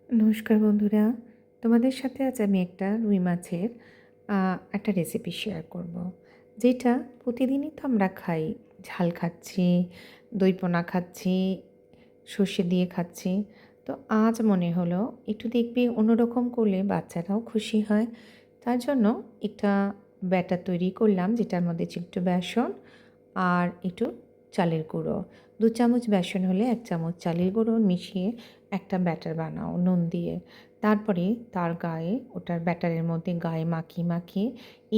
নমস্কার বন্ধুরা, তোমাদের সাথে আজ আমি একটা রুই মাছের একটা রেসিপি শেয়ার করব। যেটা প্রতিদিনই তো আমরা খাই, ঝাল খাচ্ছি, দই পোনা খাচ্ছি, সর্ষে দিয়ে খাচ্ছি। তো আজ মনে হলো একটু দেখবি অন্যরকম করলে বাচ্চারাও খুশি হয়। তার জন্য একটা ব্যাটার তৈরি করলাম, যেটার মধ্যে ছিল একটু বেসন আর একটু চালের গুঁড়ো। 2 চামচ বেসন হলে 1 চামচ চালের গুঁড়ো মিশিয়ে একটা ব্যাটার বানাও নুন দিয়ে। তারপরে তার গায়ে ওটার ব্যাটারের মধ্যে গায়ে মাখিয়ে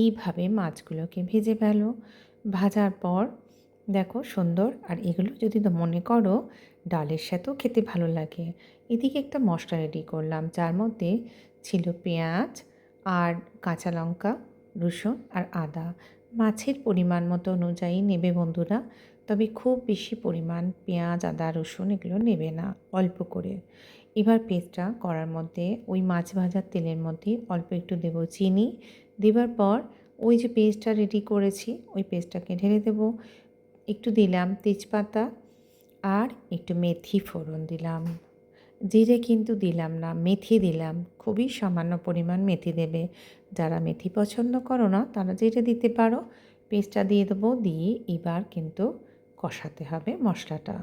এইভাবে মাছগুলোকে ভেজে ফেলো। ভাজার পর দেখো সুন্দর, আর এগুলো যদি তো মনে করো ডালের সাথেও খেতে ভালো লাগে। এদিকে একটা মশলা রেডি করলাম, যার মধ্যে ছিল পেঁয়াজ আর কাঁচা লঙ্কা, রসুন আর আদা। মাছের পরিমাণ মতো অনুযায়ী নেবে বন্ধুরা, তবে খুব বেশি পরিমাণ পেঁয়াজ, আদা, রসুন এগুলো নেবে না, অল্প করে। এবার পেস্টটা করার মধ্যে ওই মাছ ভাজার তেলের মধ্যে অল্প একটু দেব চিনি। দেবার পর ওই যে পেস্টটা রেডি করেছি ওই পেস্টটাকে ঢেলে দেবো। একটু দিলাম তেজপাতা আর একটু মেথি ফোড়ন দিলাম। জিরে কিন্তু দিলাম না, মেথি দিলাম। খুবই সামান্য পরিমাণ মেথি দেবে। যারা মেথি পছন্দ করো না তারা জিরে দিতে পারো। পেস্টটা দিয়ে দেবো, দিয়ে এবার কিন্তু কষাতে হবে মশলাটা।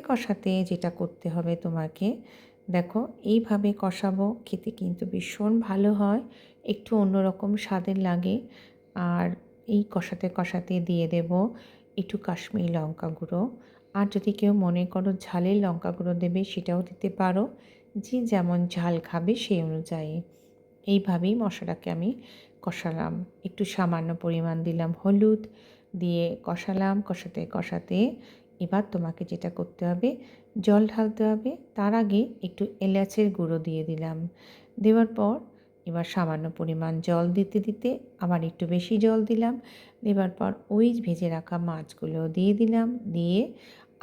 কষাতে যেটা করতে হবে তোমাকে, দেখো এইভাবে কষাবো, খেতে কিন্তু ভীষণ ভালো হয়, একটু অন্যরকম স্বাদের লাগে। আর এই কষাতে দিয়ে দেব একটু কাশ্মীরি লঙ্কা গুঁড়ো। আর যদি কেউ মনে করো ঝালের লঙ্কা গুঁড়ো দেবে সেটাও দিতে পারো, যে যেমন ঝাল খাবে সেই অনুযায়ী। এইভাবেই মশলাটাকে আমি কষালাম। একটু সামান্য পরিমাণ দিলাম হলুদ, দিয়ে কষালাম। কষাতে এবার তোমাকে যেটা করতে হবে, জল ঢালতে হবে। তার আগে একটু এলাচের গুঁড়ো দিয়ে দিলাম। দেওয়ার পর এবার সামান্য পরিমাণ জল দিতে আবার একটু বেশি জল দিলাম। দেওয়ার পর ওই ভেজে রাখা মাছগুলো দিয়ে দিলাম। দিয়ে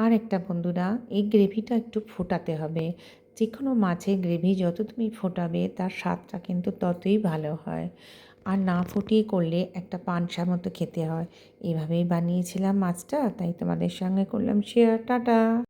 আর একটা বন্ধুরা, এই গ্রেভিটা একটু ফোটাতে হবে। যে কোনো মাছের গ্রেভি যত তুমি ফোটাবে তার স্বাদটা কিন্তু ততই ভালো হয়। আর না ফুটিয়ে করলে একটা পানসা মতো খেতে হয়। এইভাবেই বানিয়েছিলাম মাছটা, তাই তোমাদের সঙ্গে করলাম শেয়ার। টাটা।